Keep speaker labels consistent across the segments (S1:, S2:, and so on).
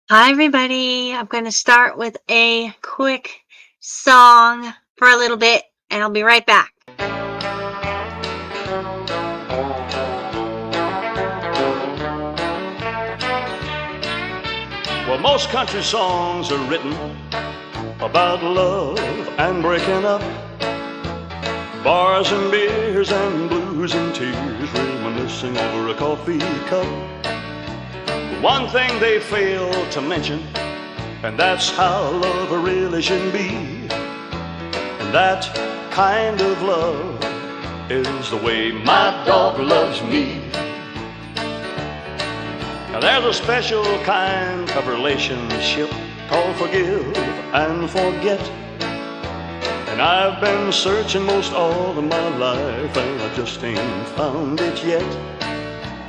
S1: Hi, everybody. I'm going to start with a quick song for a little bit, and I'll be right back.
S2: Well, most country songs are written about love and breaking up, bars and beers and blues and tears, reminiscing over a coffee cup. But one thing they fail to mention, and that's how love really should be. And that kind of love is the way my dog loves me. Now there's a special kind of relationship called forgive and forget. And I've been searching most all of my life, and I just ain't found it yet.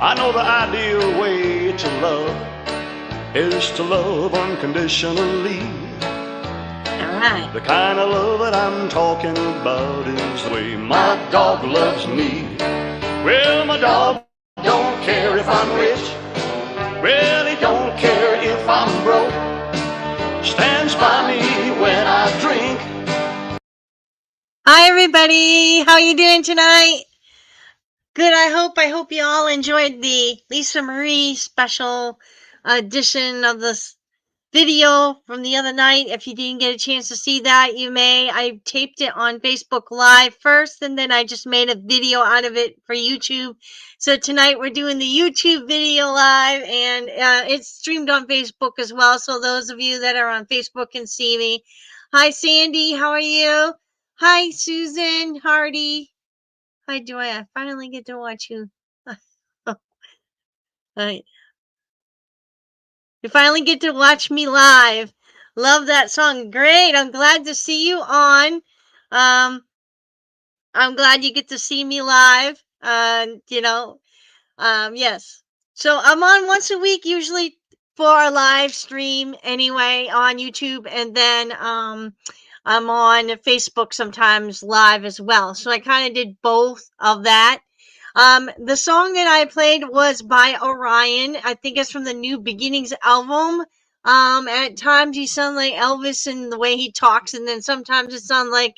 S2: I know the ideal way to love is to love unconditionally.
S1: All right.
S2: The kind of love that I'm talking about is the way my dog loves me. Well, my dog don't care if I'm rich. Well, he don't care if I'm broke. Stands by me when I drink.
S1: Hi, everybody. How you doing tonight? Good. I hope you all enjoyed the Lisa Marie special edition of this video from the other night. If you didn't get a chance to see that, you may. I taped it on Facebook Live first, and then I just made a video out of it for YouTube. So tonight we're doing the YouTube video live, and it's streamed on Facebook as well. So those of you that are on Facebook can see me. Hi, Sandy. How are you? Hi, Susan Hardy. Hi, Joy. I finally get to watch you. Hi. You finally get to watch me live. Love that song. Great. I'm glad to see you on. I'm glad you get to see me live. Yes. So I'm on once a week, usually for a live stream anyway on YouTube. And then I'm on Facebook sometimes live as well. So I kind of did both of that. The song that I played was by Orion. I think it's from the New Beginnings album. At times he sounds like Elvis in the way he talks, and then sometimes it sounds like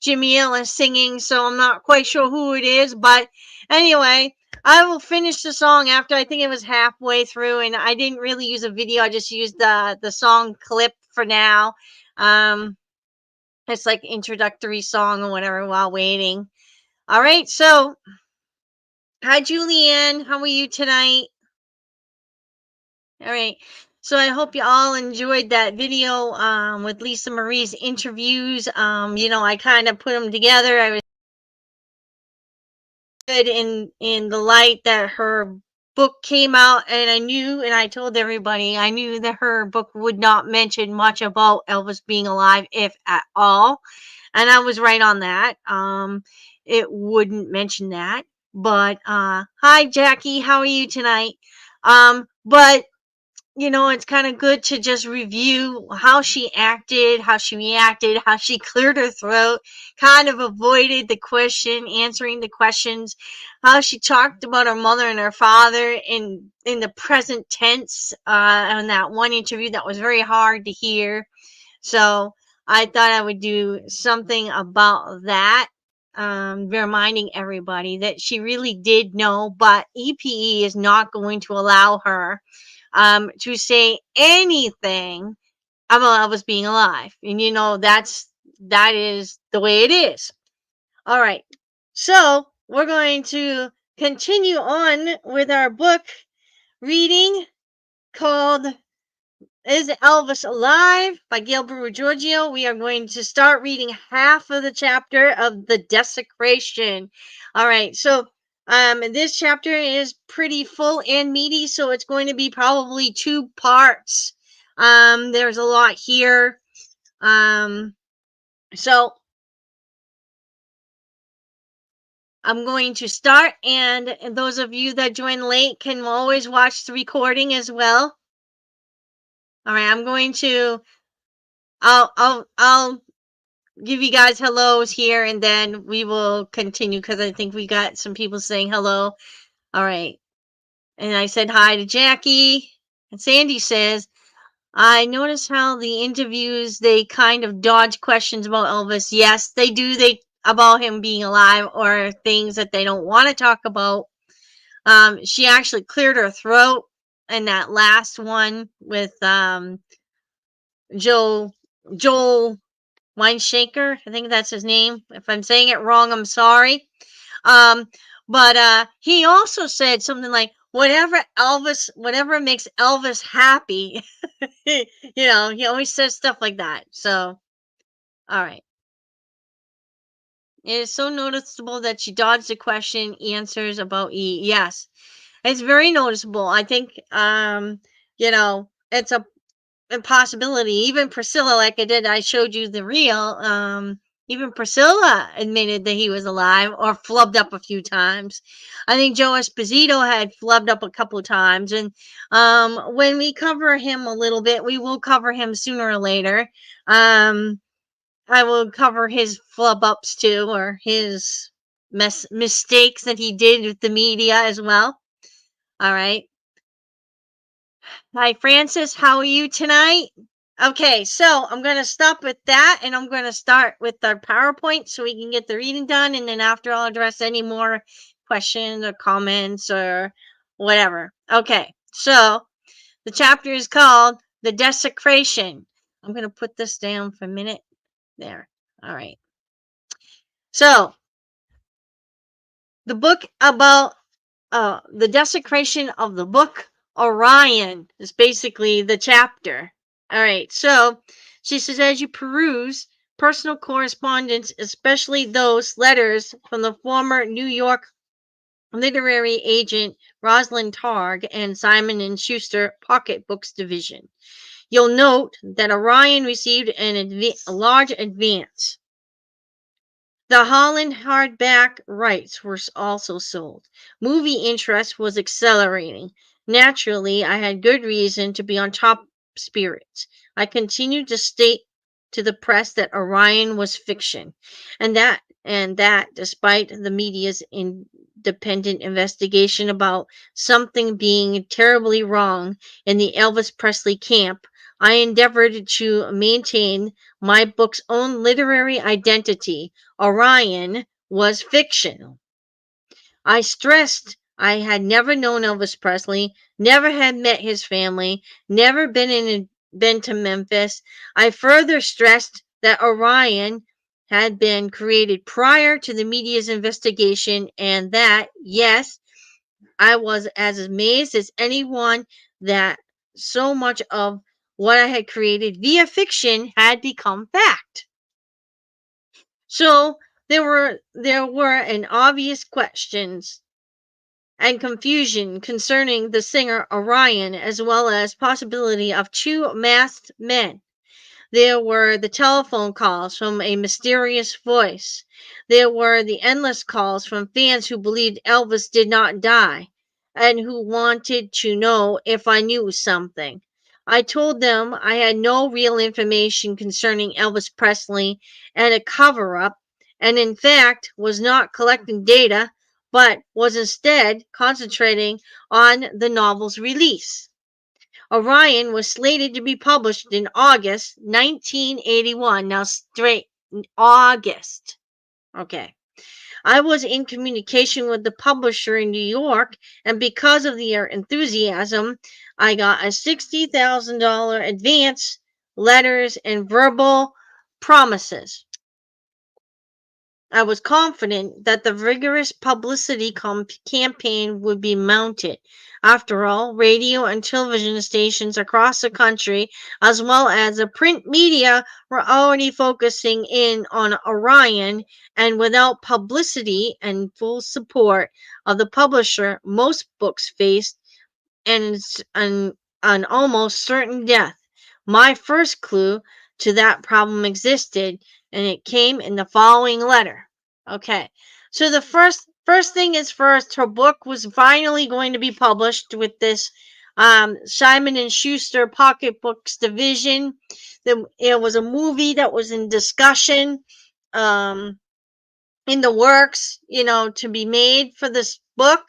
S1: Jimmy Ellis singing, so I'm not quite sure who it is. But anyway, I will finish the song after I think it was halfway through, and I didn't really use a video. I just used the song clip for now. It's like introductory song or whatever while waiting. All right, so hi, Julianne. How are you tonight? All right. So I hope you all enjoyed that video with Lisa Marie's interviews. I kind of put them together. I was good in the light that her book came out, and I told everybody I knew that her book would not mention much about Elvis being alive, if at all. And I was right on that. It wouldn't mention that. But hi, Jackie. How are you tonight? But it's kind of good to just review how she acted, how she reacted, how she cleared her throat, kind of avoided answering the questions, how she talked about her mother and her father in the present tense on that one interview that was very hard to hear. So I thought I would do something about that. Reminding everybody that she really did know, but EPE is not going to allow her to say anything about Elvis being alive. And that is the way it is. All right. So we're going to continue on with our book reading called Is Elvis Alive by Gail Giorgio. We are going to start reading half of the chapter of the Desecration. All right. So this chapter is pretty full and meaty, so it's going to be probably 2 parts. There's a lot here. So I'm going to start, and those of you that join late can always watch the recording as well. All right, I'm going to I'll give you guys hellos here, and then we will continue because I think we got some people saying hello. All right. And I said hi to Jackie, and Sandy says, I notice how the interviews they kind of dodge questions about Elvis. Yes, they do. They about him being alive or things that they don't want to talk about. She actually cleared her throat in that last one with Joe Joel Weinshaker. I think that's his name. If I'm saying it wrong, I'm sorry. Um, but he also said something like, whatever makes Elvis happy. He always says stuff like that. So, all right. It is so noticeable that she dodged the question answers about E. Yes, it's very noticeable. I think, it's a impossibility. Even Priscilla, like I showed you the reel. Even Priscilla admitted that he was alive or flubbed up a few times. I think Joe Esposito had flubbed up a couple of times. And when we cover him a little bit, we will cover him sooner or later. I will cover his flub ups too, or his mistakes that he did with the media as well. All right. Hi, Francis. How are you tonight? Okay, so I'm going to stop with that and I'm going to start with our PowerPoint so we can get the reading done. And then after, I'll address any more questions or comments or whatever. Okay, so the chapter is called The Desecration. I'm going to put this down for a minute. There. All right. So the book about the desecration of the book Orion is basically the chapter. All right, so she says, as you peruse personal correspondence, especially those letters from the former New York literary agent Rosalind Targ and Simon and Schuster Pocketbooks Division, you'll note that Orion received a large advance. The Holland hardback rights were also sold. Movie interest was accelerating. Naturally, I had good reason to be on top spirits. I continued to state to the press that Orion was fiction, and that despite the media's independent investigation about something being terribly wrong in the Elvis Presley camp, I endeavored to maintain my book's own literary identity. Orion was fictional. I stressed I had never known Elvis Presley, never had met his family, never been to Memphis. I further stressed that Orion had been created prior to the media's investigation and that, yes, I was as amazed as anyone that so much of what I had created via fiction had become fact. So there were an obvious questions and confusion concerning the singer Orion as well as possibility of two masked men. There were the telephone calls from a mysterious voice. There were the endless calls from fans who believed Elvis did not die and who wanted to know if I knew something. I told them I had no real information concerning Elvis Presley and a cover up, and in fact was not collecting data, but was instead concentrating on the novel's release. Orion was slated to be published in August 1981. Now, straight August. Okay. I was in communication with the publisher in New York, and because of their enthusiasm, I got a $60,000 advance, letters, and verbal promises. I was confident that the rigorous publicity campaign would be mounted. After all, radio and television stations across the country, as well as the print media, were already focusing in on Orion, and without publicity and full support of the publisher, most books faced an almost certain death. My first clue to that problem existed, and it came in the following letter. Okay, so the first thing is first. Her book was finally going to be published with this Simon and Schuster Pocketbooks division. It was a movie that was in discussion, um, in the works, to be made for this book,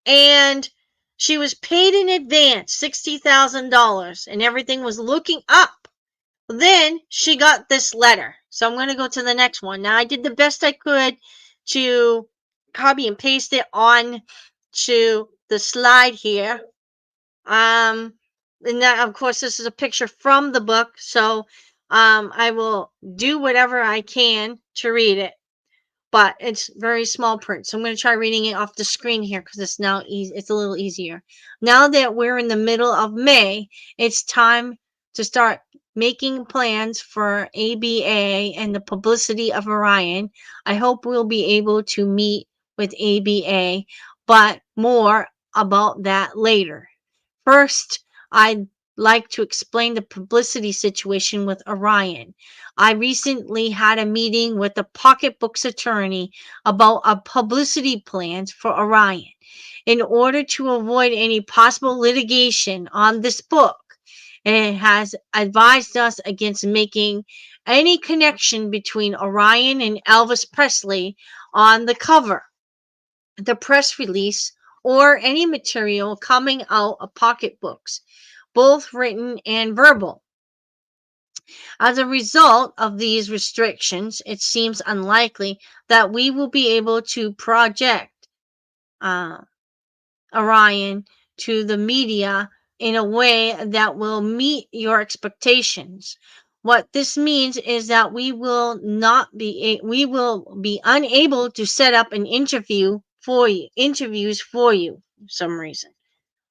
S1: and She was paid in advance $60,000 and everything was looking up. Then she got this letter. So I'm going to go to the next one. Now I did the best I could to copy and paste it on to the slide here. And that, of course, this is a picture from the book. So I will do whatever I can to read it, but it's very small print. So I'm going to try reading it off the screen here because it's now easy. It's a little easier. Now that we're in the middle of May, it's time to start making plans for ABA and the publicity of Orion. I hope we'll be able to meet with ABA, but more about that later. First, I'd like to explain the publicity situation with Orion. I recently had a meeting with the pocketbook's attorney about our publicity plans for Orion. In order to avoid any possible litigation on this book, it has advised us against making any connection between Orion and Elvis Presley on the cover, the press release, or any material coming out of pocketbooks, both written and verbal. As a result of these restrictions, it seems unlikely that we will be able to project uh, Orion to the media in a way that will meet your expectations. What this means is that we will be unable to set up an interviews for you for some reason.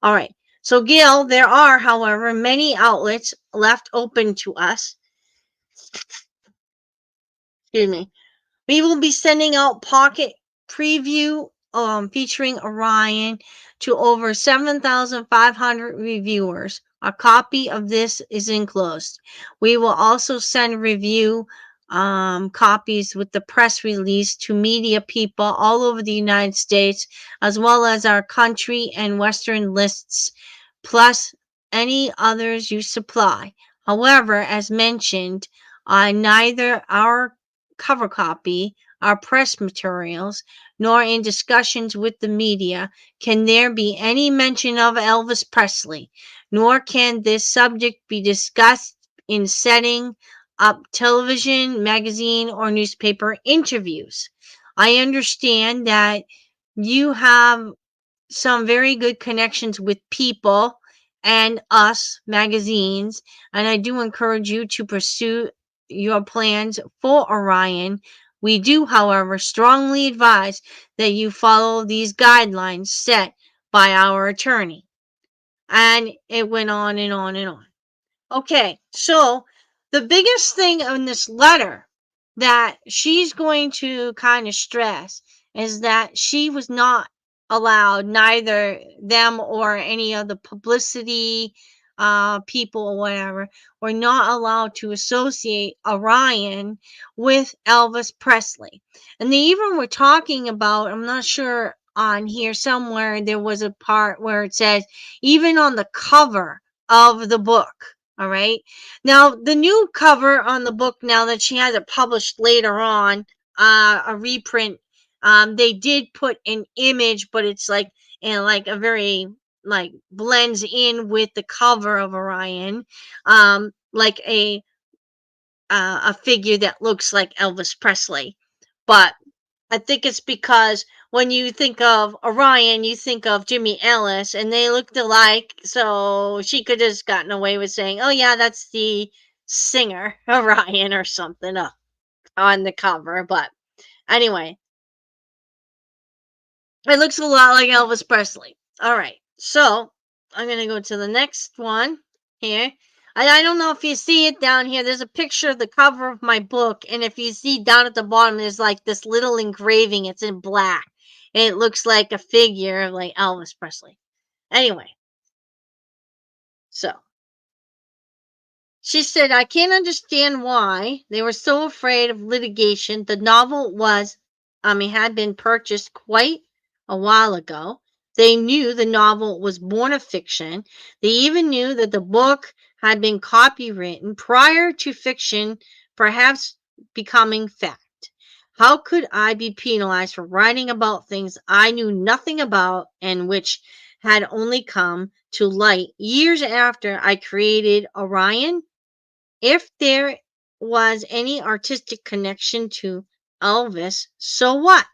S1: All right. So Gail, there are, however, many outlets left open to us. Excuse me. We will be sending out pocket preview featuring Orion to over 7,500 reviewers. A copy of this is enclosed. We will also send review copies with the press release to media people all over the United States, as well as our country and Western lists, plus any others you supply. However, as mentioned, neither our cover copy, our press materials, nor in discussions with the media can there be any mention of Elvis Presley, nor can this subject be discussed in setting up television, magazine, or newspaper interviews. I understand that you have some very good connections with people and us magazines, and I do encourage you to pursue your plans for Orion. We do, however, strongly advise that you follow these guidelines set by our attorney. And it went on and on and on. Okay, so the biggest thing in this letter that she's going to kind of stress is that she was not allowed, neither them or any of the publicity people or whatever, were not allowed to associate Orion with Elvis Presley. And they even were talking about, I'm not sure, on here somewhere, there was a part where it says, even on the cover of the book. All right. Now, the new cover on the book, now that she has it published later on, a reprint, they did put an image, but it's like, and like a very, like, blends in with the cover of Orion, like a figure that looks like Elvis Presley. But I think it's because when you think of Orion, you think of Jimmy Ellis, and they looked alike. So she could have just gotten away with saying, "Oh yeah, that's the singer Orion or something on the cover." But anyway, it looks a lot like Elvis Presley. All right, so I'm gonna go to the next one here. I don't know if you see it down here. There's a picture of the cover of my book, and if you see down at the bottom, there's like this little engraving. It's in black, and it looks like a figure of like Elvis Presley. Anyway, so she said, I can't understand why they were so afraid of litigation. The novel had been purchased quite a while ago. They knew the novel was born of fiction. They even knew that the book had been copywritten prior to fiction perhaps becoming fact. How could I be penalized for writing about things I knew nothing about and which had only come to light years after I created Orion. If there was any artistic connection to Elvis, so what?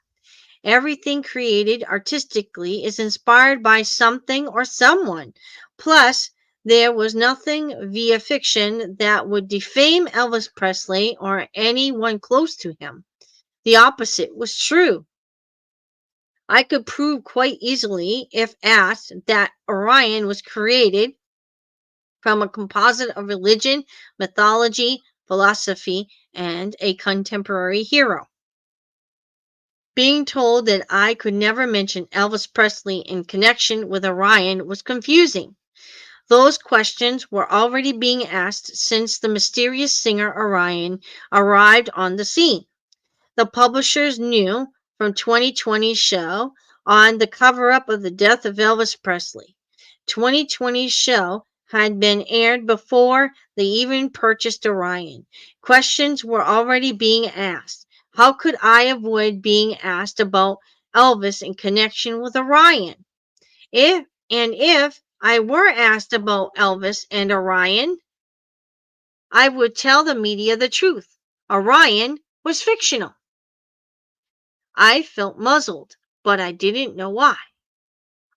S1: Everything created artistically is inspired by something or someone. Plus, there was nothing via fiction that would defame Elvis Presley or anyone close to him. The opposite was true. I could prove quite easily, if asked, that Orion was created from a composite of religion, mythology, philosophy, and a contemporary hero. Being told that I could never mention Elvis Presley in connection with Orion was confusing. Those questions were already being asked since the mysterious singer Orion arrived on the scene. The publishers knew from 2020's show on the cover up of the death of Elvis Presley. 2020's show had been aired before they even purchased Orion. Questions were already being asked. How could I avoid being asked about Elvis in connection with Orion? If I were asked about Elvis and Orion, I would tell the media the truth. Orion was fictional. I felt muzzled, but I didn't know why.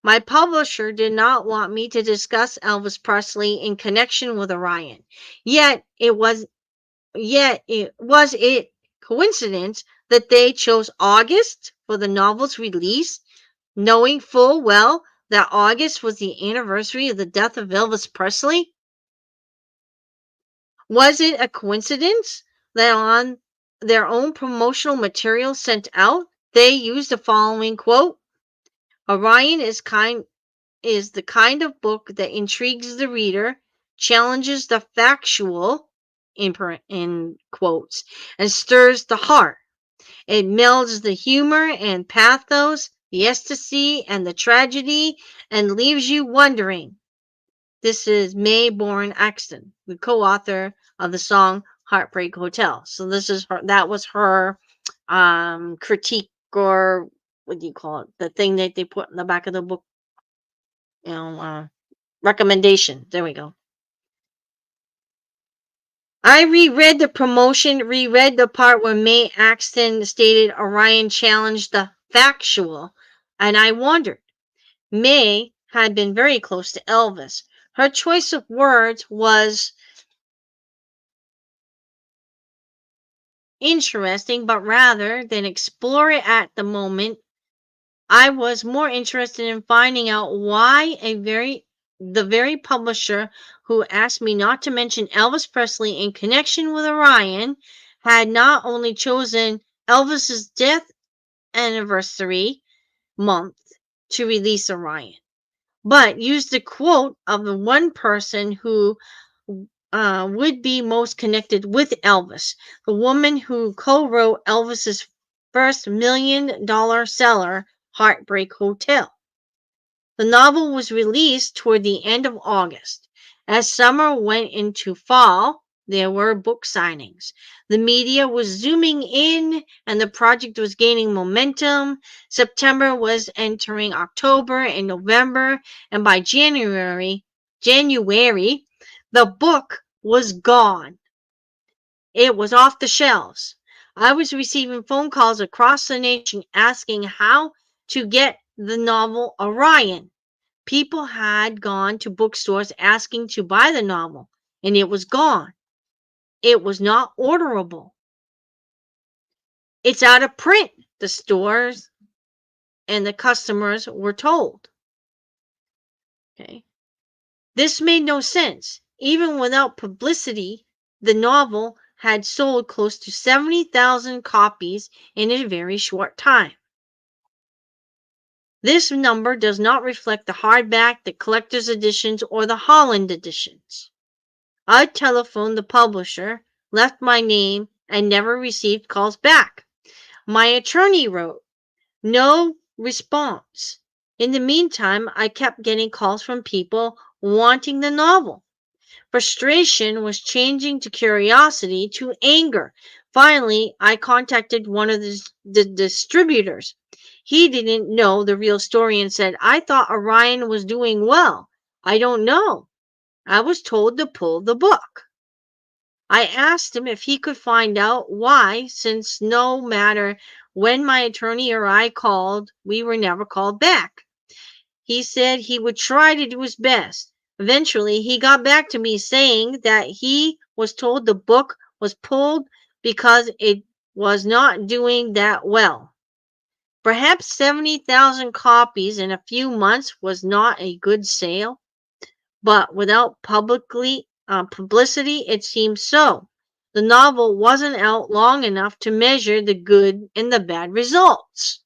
S1: My publisher did not want me to discuss Elvis Presley in connection with Orion. Yet it was coincidence that they chose August for the novel's release, knowing full well that August was the anniversary of the death of Elvis Presley? Was it a coincidence that on their own promotional material sent out, they used the following quote? Orion is the kind of book that intrigues the reader, challenges the factual in quotes, and stirs the heart. It melds the humor and pathos, the ecstasy and the tragedy, and leaves you wondering. This is Mae Bourne Axton, the co-author of the song Heartbreak Hotel. So this is her. That was her critique, or what do you call it? The thing that they put in the back of the book, you know, recommendation. There we go. I reread the promotion, reread the part where Mae Axton stated Orion challenged the factual, and I wondered. Mae had been very close to Elvis. Her choice of words was interesting, but rather than explore it at the moment, I was more interested in finding out why the very publisher who asked me not to mention Elvis Presley in connection with Orion had not only chosen Elvis's death anniversary month to release Orion, but used the quote of the one person who would be most connected with Elvis, the woman who co-wrote Elvis's first $1 million seller, Heartbreak Hotel. The novel was released toward the end of August. As summer went into fall, there were book signings. The media was zooming in and the project was gaining momentum. September was entering October and November, and by January, the book was gone. It was off the shelves. I was receiving phone calls across the nation asking how to get the novel Orion. People had gone to bookstores asking to buy the novel, and it was gone. It was not orderable. It's out of print, the stores and the customers were told. Okay. This made no sense. Even without publicity, the novel had sold close to 70,000 copies in a very short time. This number does not reflect the hardback, the collector's editions, or the Holland editions. I telephoned the publisher, left my name, and never received calls back. My attorney wrote, no response. In the meantime, I kept getting calls from people wanting the novel. Frustration was changing to curiosity to anger. Finally, I contacted one of the distributors. He didn't know the real story and said, I thought Orion was doing well. I don't know. I was told to pull the book. I asked him if he could find out why, since no matter when my attorney or I called, we were never called back. He said he would try to do his best. Eventually, he got back to me saying that he was told the book was pulled because it was not doing that well. Perhaps 70,000 copies in a few months was not a good sale, but without publicity, it seems so. The novel wasn't out long enough to measure the good and the bad results.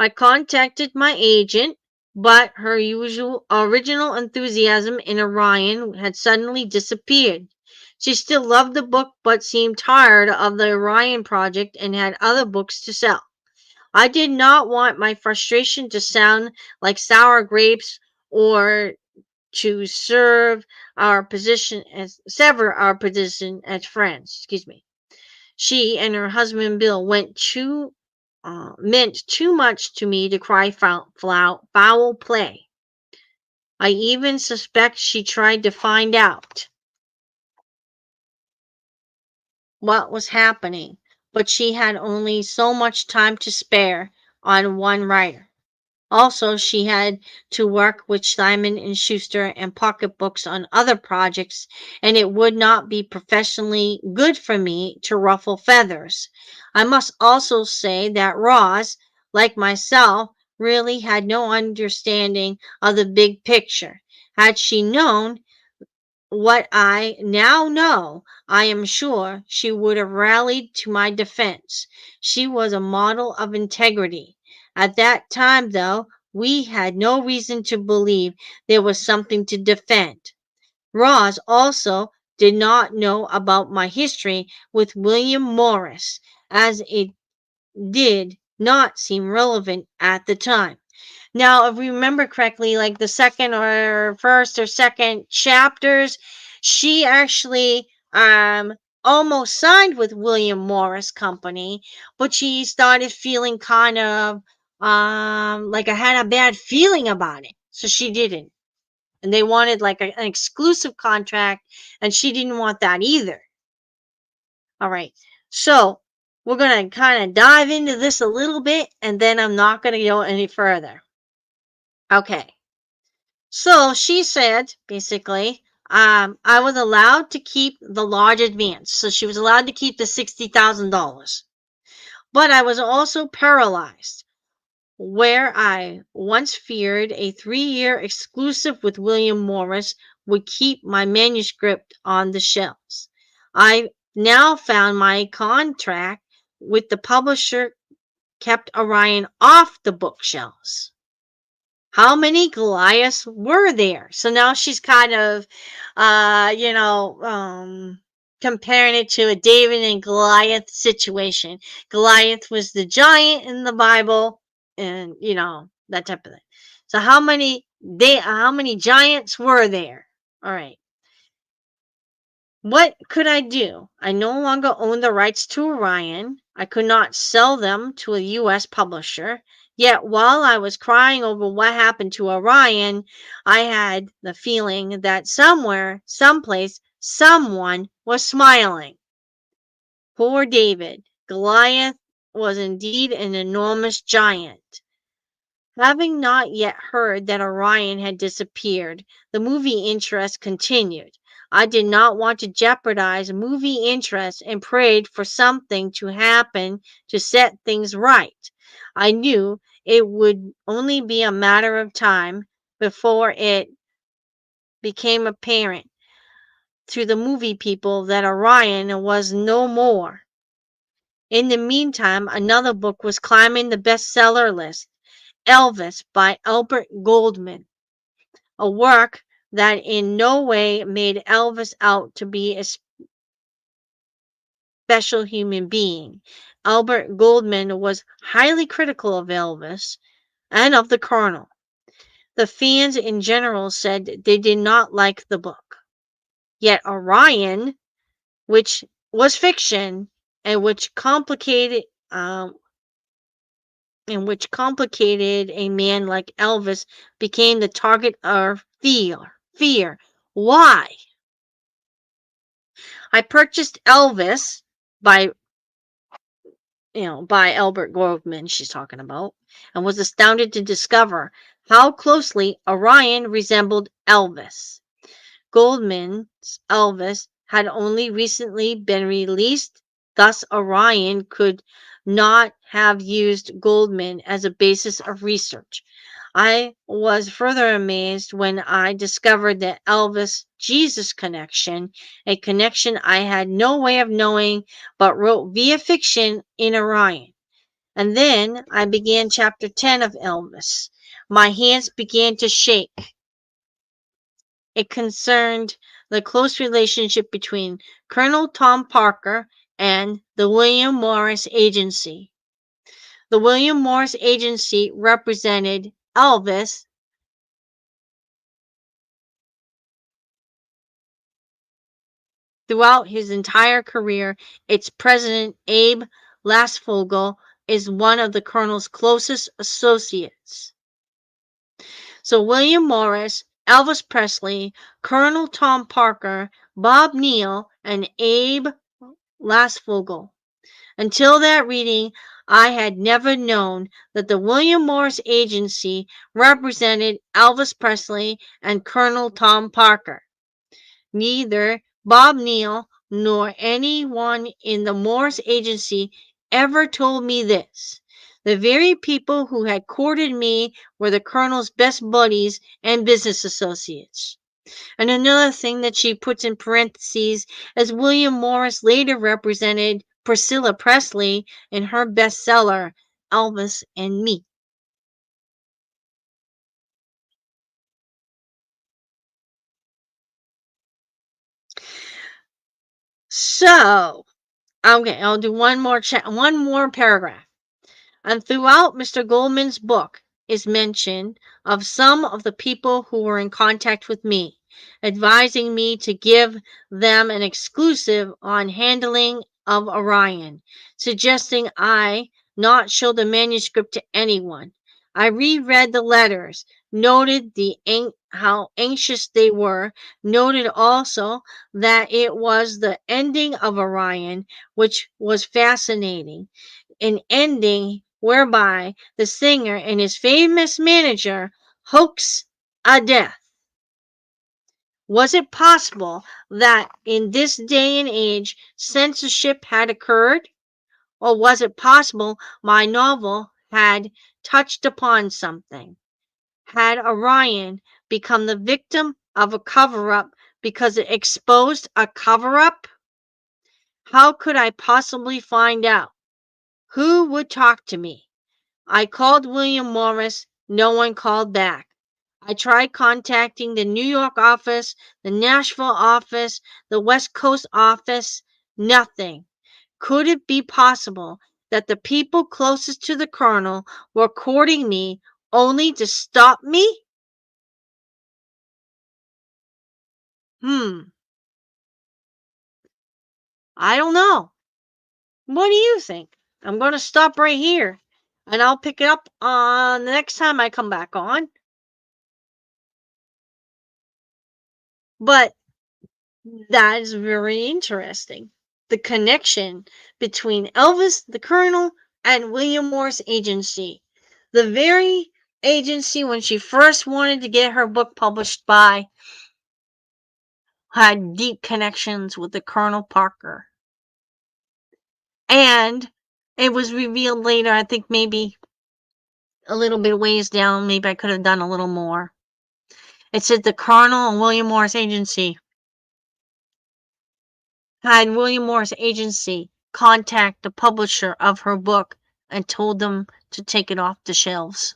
S1: I contacted my agent, but her usual original enthusiasm in Orion had suddenly disappeared. She still loved the book, but seemed tired of the Orion project and had other books to sell. I did not want my frustration to sound like sour grapes or to sever our position as friends. Excuse me. She and her husband Bill meant too much to me to cry foul play. I even suspect she tried to find out what was happening, but she had only so much time to spare on one writer. Also, she had to work with Simon and Schuster and pocketbooks on other projects, and it would not be professionally good for me to ruffle feathers. I must also say that Roz, like myself, really had no understanding of the big picture. Had she known what I now know, I am sure she would have rallied to my defense. She was a model of integrity. At that time, though, we had no reason to believe there was something to defend. Ross also did not know about my history with William Morris, as it did not seem relevant at the time. Now, if we remember correctly, like the second or first or second chapters, she actually almost signed with William Morris Company, but she started feeling kind of like I had a bad feeling about it. So she didn't. And they wanted like an exclusive contract, and she didn't want that either. All right. So we're going to kind of dive into this a little bit, and then I'm not going to go any further. Okay. So she said, basically, I was allowed to keep the large advance. So she was allowed to keep the $60,000. But I was also paralyzed, where I once feared a 3-year exclusive with William Morris would keep my manuscript on the shelves. I now found my contract with the publisher kept Orion off the bookshelves. How many Goliaths were there? So now she's kind of, comparing it to a David and Goliath situation. Goliath was the giant in the Bible, and that type of thing. So how many giants were there? All right. What could I do? I no longer owned the rights to Orion. I could not sell them to a U.S. publisher. Yet while I was crying over what happened to Orion, I had the feeling that somewhere, someplace, someone was smiling. Poor David. Goliath was indeed an enormous giant. Having not yet heard that Orion had disappeared, the movie interest continued. I did not want to jeopardize movie interest and prayed for something to happen to set things right. I knew it would only be a matter of time before it became apparent to the movie people that Orion was no more. In the meantime, another book was climbing the bestseller list, Elvis by Albert Goldman, a work that in no way made Elvis out to be a special human being. Albert Goldman was highly critical of Elvis and of the Colonel. The fans in general said they did not like the book. Yet Orion, which was fiction, and which complicated um, a man like Elvis became the target of fear. Fear. Why? I purchased Elvis by by Albert Groveman, she's talking about, and was astounded to discover how closely Orion resembled Elvis. Goldman's Elvis had only recently been released, thus Orion could not have used Goldman as a basis of research. I was further amazed when I discovered that Elvis Jesus connection, a connection I had no way of knowing but wrote via fiction in Orion. And then I began chapter 10 of Elvis. My hands began to shake. It concerned the close relationship between Colonel Tom Parker and the William Morris Agency. The William Morris Agency represented Elvis throughout his entire career. Its president, Abe Lasfogel, is one of the colonel's closest associates. So William Morris, Elvis Presley, Colonel Tom Parker, Bob Neal, and Abe Lasfogel. Until that reading, I had never known that the William Morris Agency represented Elvis Presley and Colonel Tom Parker. Neither Bob Neal nor anyone in the Morris Agency ever told me this. The very people who had courted me were the Colonel's best buddies and business associates. And another thing that she puts in parentheses, as William Morris later represented Priscilla Presley in her bestseller, Elvis and Me. So, okay, I'll do one more paragraph. And throughout Mr. Goldman's book is mention of some of the people who were in contact with me, advising me to give them an exclusive on handling of Orion, suggesting I not show the manuscript to anyone. I reread the letters, noted how anxious they were, noted also that it was the ending of Orion which was fascinating, an ending whereby the singer and his famous manager hoax a death. Was it possible that in this day and age censorship had occurred? Or was it possible my novel had touched upon something? Had Orion become the victim of a cover up because it exposed a cover up? How could I possibly find out? Who would talk to me? I called William Morris. No one called back. I tried contacting the New York office, the Nashville office, the West Coast office. Nothing. Could it be possible that the people closest to the colonel were courting me only to stop me? Hmm. I don't know. What do you think? I'm going to stop right here and I'll pick it up on the next time I come back on. But that is very interesting. The connection between Elvis, the Colonel, and William Morris Agency. The very agency when she first wanted to get her book published by had deep connections with the Colonel Parker. And it was revealed later, I think maybe a little bit ways down, maybe I could have done a little more. It said the Colonel and William Morris Agency had William Morris Agency contact the publisher of her book and told them to take it off the shelves.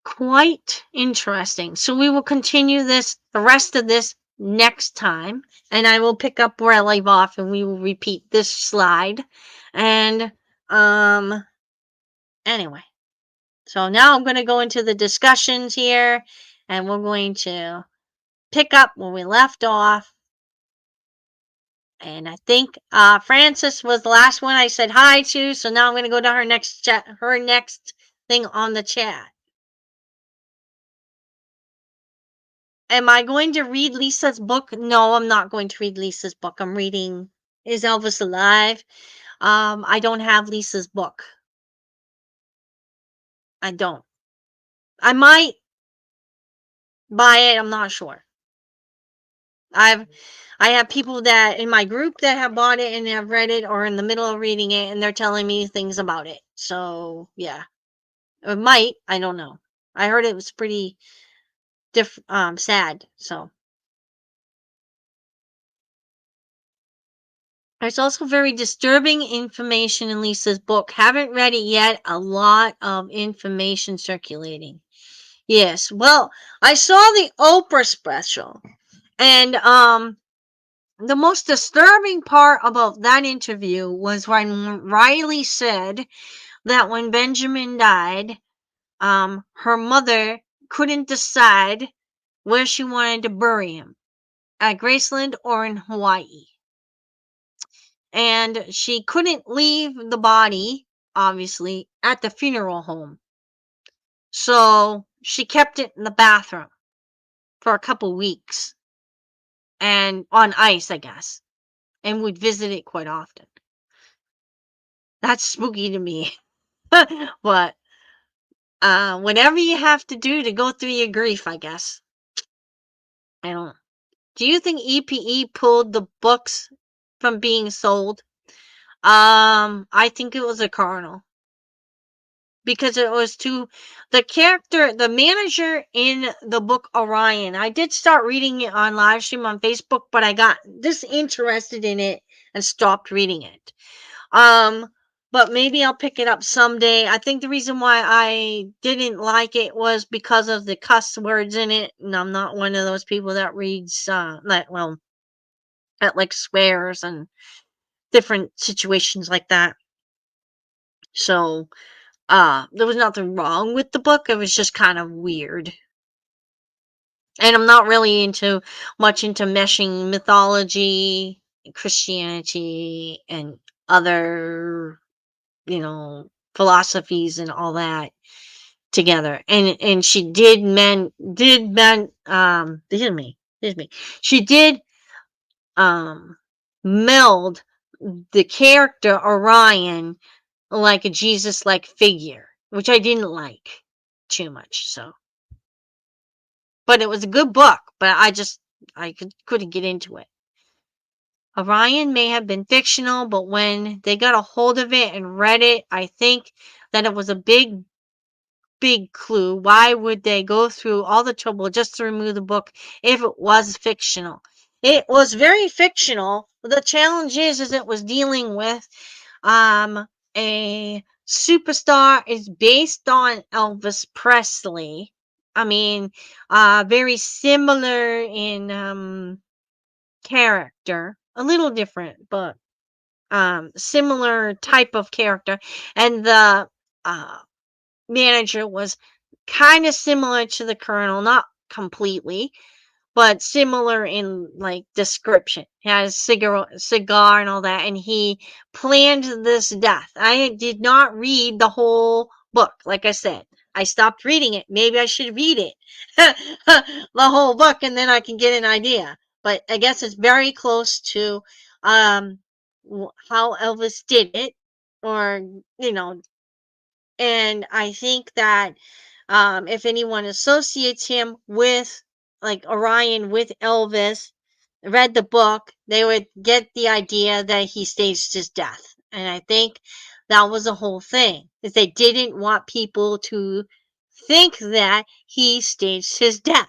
S1: Quite interesting. So we will continue the rest of this next time, and I will pick up where I leave off and we will repeat this slide. And anyway, so now I'm going to go into the discussions here, and we're going to pick up where we left off. And I think Frances was the last one I said hi to, so now I'm going to go to her next chat, her next thing on the chat. Am I going to read Lisa's book? No, I'm not going to read Lisa's book. I'm reading Is Elvis Alive? I don't have Lisa's book. I don't. I might buy it. I'm not sure. I've I have people that in my group that have bought it and have read it or in the middle of reading it and they're telling me things about it. So yeah. It might. I don't know. I heard it was pretty sad. So there's also very disturbing information in Lisa's book. Haven't read it yet. A lot of information circulating. Yes. Well, I saw the Oprah special, and the most disturbing part about that interview was when Riley said that when Benjamin died, her mother couldn't decide where she wanted to bury him, at Graceland or in Hawaii. And she couldn't leave the body, obviously, at the funeral home. So she kept it in the bathroom for a couple weeks and on ice, I guess, and would visit it quite often. That's spooky to me. But whatever you have to do to go through your grief, I guess. I don't. Do you think EPE pulled the books from being sold? I think it was a Coronel because it was too. The manager in the book Orion. I did start reading it on live stream on Facebook, but I got disinterested in it and stopped reading it. Um, but maybe I'll pick it up someday. I think the reason why I didn't like it was because of the cuss words in it, and I'm not one of those people that reads that like swears and different situations like that. So, there was nothing wrong with the book. It was just kind of weird. And I'm not really into meshing mythology, Christianity, and other, philosophies and all that together. And she excuse me. She did meld the character Orion like a Jesus like figure, which I didn't like too much. So, but it was a good book, but couldn't get into it. Orion may have been fictional, but when they got a hold of it and read it, I think that it was a big clue. Why would they go through all the trouble just to remove the book if it was fictional? It was very fictional. The challenge is it was dealing with a superstar is based on Elvis Presley. I mean, very similar in character, a little different, but similar type of character, and the uh manager was kind of similar to the Colonel, not completely, but similar in like description. He had a cigar and all that, and he planned this death. I did not read the whole book, like I said. I stopped reading it. Maybe I should read it, the whole book, and then I can get an idea. But I guess it's very close to um, how Elvis did it, or you know, and I think that if anyone associates him with, like Orion, with Elvis, read the book, they would get the idea that he staged his death. And I think that was the whole thing, is they didn't want people to think that he staged his death.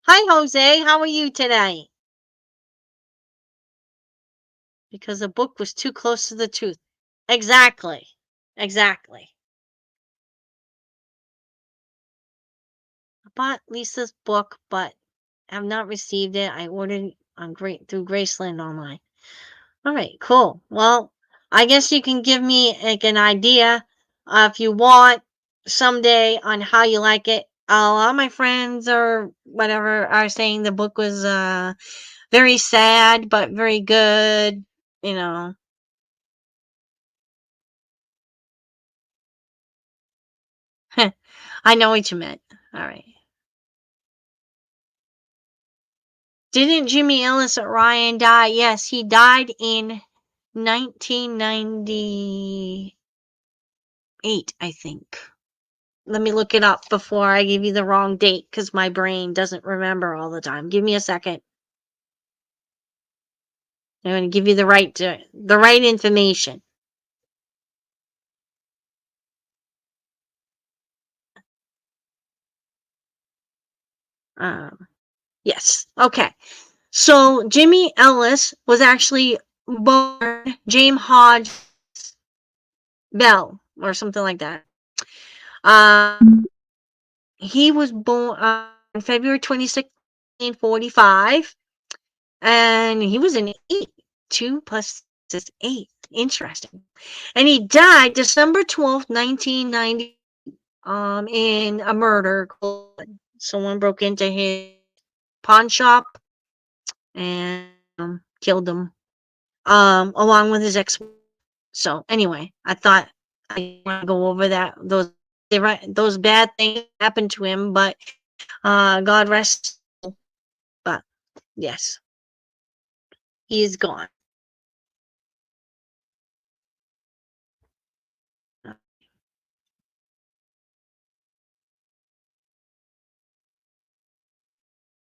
S1: Hi, Jose. How are you today? Because the book was too close to the truth. Exactly. Exactly. I bought Lisa's book, but have not received it. I ordered on through Graceland online. All right, cool. Well, I guess you can give me like an idea if you want someday on how you like it. A lot of my friends or whatever are saying the book was very sad but very good. You know, I know what you meant. All right. Didn't Jimmy Ellis Orion die? Yes, he died in 1998, I think. Let me look it up before I give you the wrong date because my brain doesn't remember all the time. Give me a second. I'm going to give you the right information. Um, yes. Okay. So Jimmy Ellis was actually born James Hodge Bell or something like that. He was born on February 26th, 1945, and he was an 8. 2 plus is 8. Interesting. And he died December 12th, 1990, in a murder. Someone broke into his pawn shop and killed him, along with his ex. So anyway, I thought I want to go over that. Those bad things happened to him, but God rest. But yes, he is gone.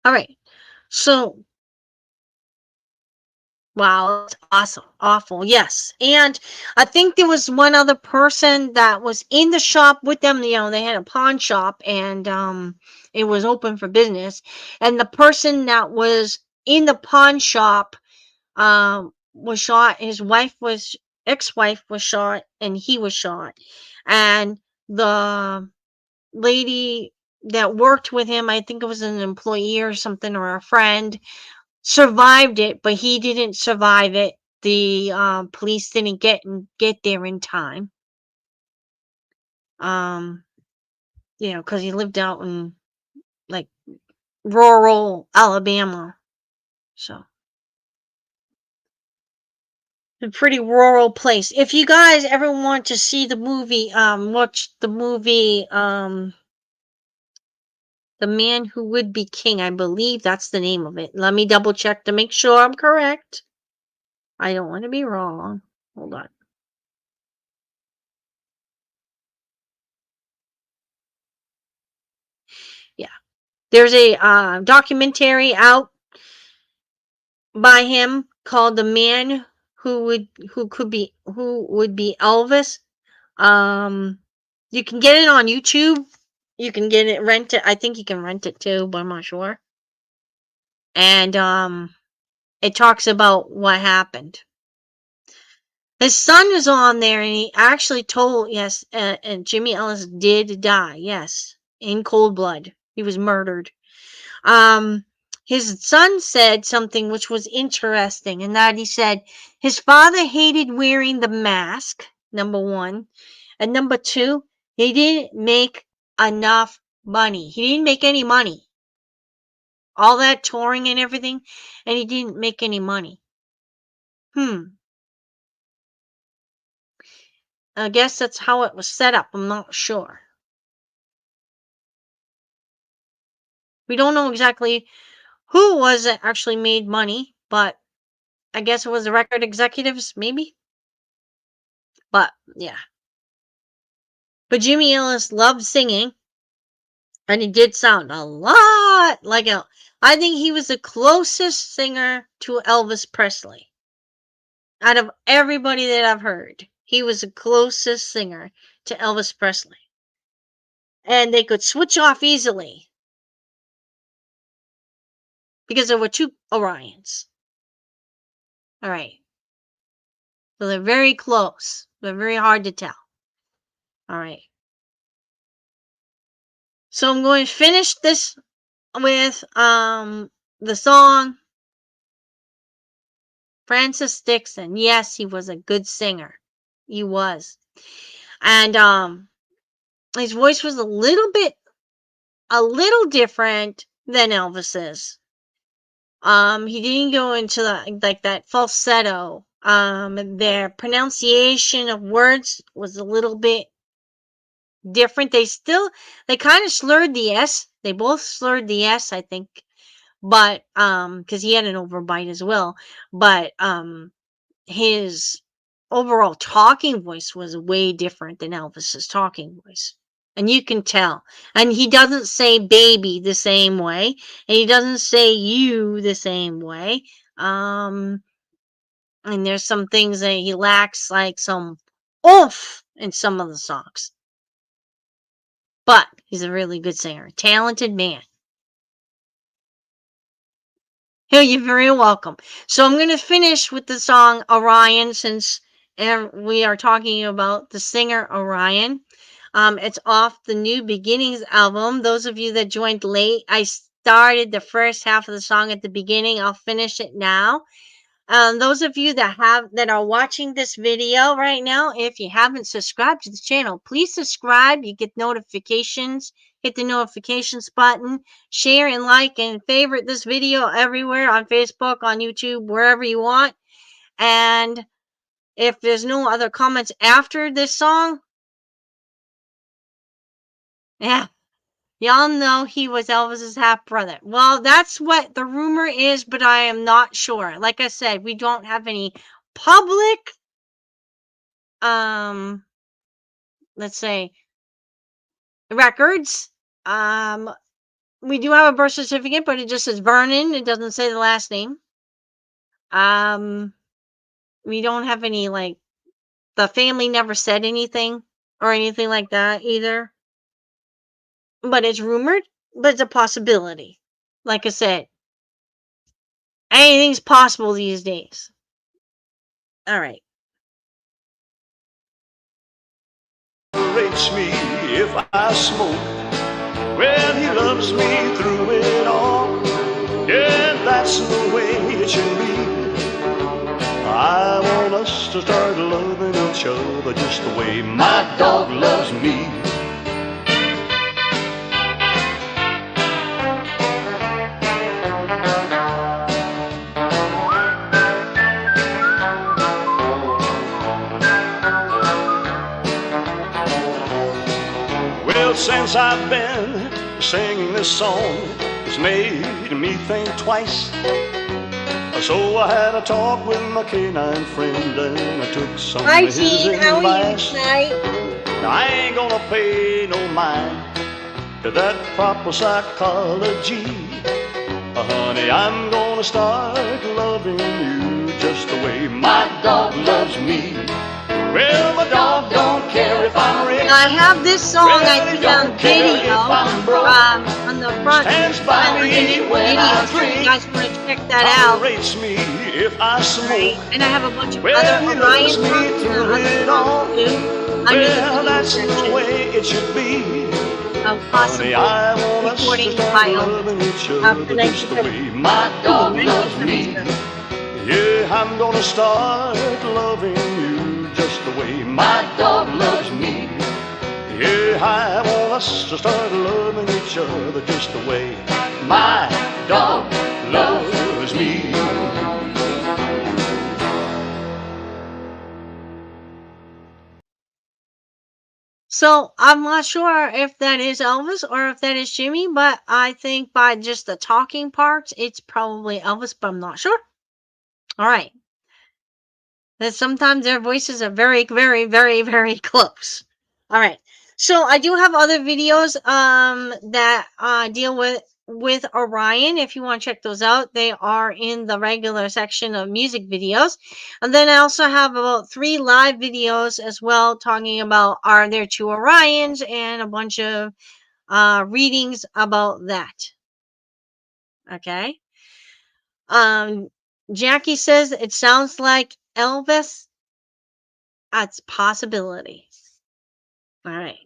S1: All right. So wow, that's awesome. Awful. Yes. And I think there was one other person that was in the shop with them. You know, they had a pawn shop and it was open for business. And the person that was in the pawn shop was shot. His wife was ex-wife was shot and he was shot. And the lady that worked with him, I think it was an employee or something or a friend, survived it, but he didn't survive it. The police didn't get there in time. Um, because he lived out in like rural Alabama, so a pretty rural place. If you guys ever want to see the movie, watch the movie, The Man Who Would Be King. I believe that's the name of it. Let me double check to make sure I'm correct. I don't want to be wrong. Hold on. Yeah. There's a documentary out by him called The Man Who Would Be Elvis. Um you can get it on YouTube. You can get it rent it. I think you can rent it too, but I'm not sure. And it talks about what happened. His son is on there, and he actually told, yes, and Jimmy Ellis did die, yes, in cold blood. He was murdered. Um, his son said something which was interesting, and that he said his father hated wearing the mask, number one, and number two, he didn't make enough money. He didn't make any money. All that touring and everything, and he didn't make any money. Hmm. I guess that's how it was set up. I'm not sure. We don't know exactly who was it actually made money, but I guess it was the record executives, maybe. But yeah. But Jimmy Ellis loved singing, and he did sound a lot like El. I think he was the closest singer to Elvis Presley out of everybody that I've heard. He was the closest singer to Elvis Presley, and they could switch off easily because there were two Orions. All right, so they're very close. They're very hard to tell. All right. So I'm going to finish this with the song Francis Dixon. Yes, he was a good singer. He was. And his voice was a little bit a little different than Elvis's. He didn't go into like that falsetto. Their pronunciation of words was a little bit different. They kind of slurred the S. They both slurred the S, I think. But because he had an overbite as well. But his overall talking voice was way different than Elvis's talking voice. And you can tell. And he doesn't say baby the same way. And he doesn't say you the same way. And there's some things that he lacks, like some oomph in some of the songs. But he's a really good singer. Talented man. You're very welcome. So I'm going to finish with the song Orion, since we are talking about the singer Orion. It's off the New Beginnings album. Those of you that joined late, I started the first half of the song at the beginning. I'll finish it now. Those of you that are watching this video right now, if you haven't subscribed to the channel, please subscribe. You get notifications. Hit the notifications button. Share and like and favorite this video everywhere, on Facebook, on YouTube, wherever you want. And if there's no other comments after this song, yeah, y'all know he was Elvis's half brother. Well, that's what the rumor is, but I am not sure. Like I said, we don't have any public, let's say, records. We do have a birth certificate, but it just says Vernon. It doesn't say the last name. We don't have any, like, the family never said anything or anything like that either. But it's rumored, but it's a possibility. Like I said, anything's possible these days. All right.
S2: Rates me if I smoke. Well, he loves me through it all. Yeah, that's the way it should be. I want us to start loving each other just the way my dog loves me. Well, since I've been singing this song, it's made me think twice. So I had a talk with my canine friend, and I took some of his advice. Now, I ain't gonna pay no mind to that proper psychology. Honey, I'm gonna start loving you just the way my dog loves me. Well, my dog don't care if I'm rich.
S1: I have this song, I found video on the front video, so you guys want to check that out.
S2: Rates me if I smoke.
S1: And I have a bunch of other Orion songs too.
S2: Well, that's the way it should be.
S1: Possible recording file after
S2: just the way my dog loves me. Yeah, I'm gonna start loving you just the way my dog loves me. Yeah, I want us to start loving each other just the way my dog loves me.
S1: So I'm not sure if that is Elvis or if that is Jimmy, but I think by just the talking parts, it's probably Elvis, but I'm not sure. All right. That sometimes their voices are very, very, very, very close. All right. So I do have other videos that deal with Orion. If you want to check those out, they are in the regular section of music videos. And then I also have about 3 live videos as well, talking about Are There Two Orions, and a bunch of readings about that. Okay. Jackie says it sounds like Elvis. That's a possibility. All right.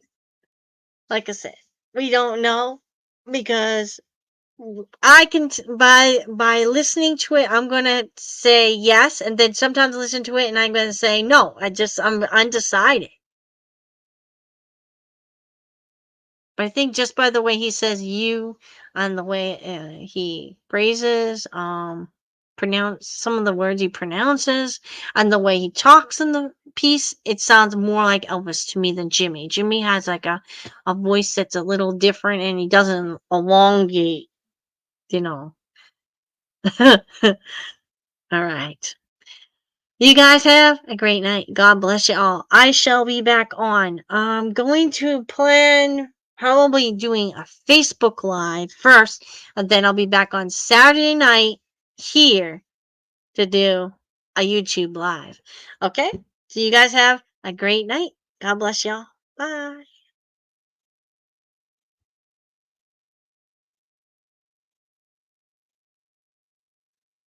S1: Like I said, we don't know, because I can by listening to it, I'm gonna say yes, and then sometimes listen to it and I'm gonna say no. I'm undecided. But I think just by the way he says you and the way he phrases, pronounce some of the words he pronounces, and the way he talks in the piece, it sounds more like Elvis to me than Jimmy. Jimmy has like a voice that's a little different, and he doesn't elongate, you know. All right. You guys have a great night. God bless you all. I shall be back on. I'm going to plan probably doing a Facebook Live first, and then I'll be back on Saturday night here to do a YouTube Live. Okay? So you guys have a great night. God bless y'all. Bye.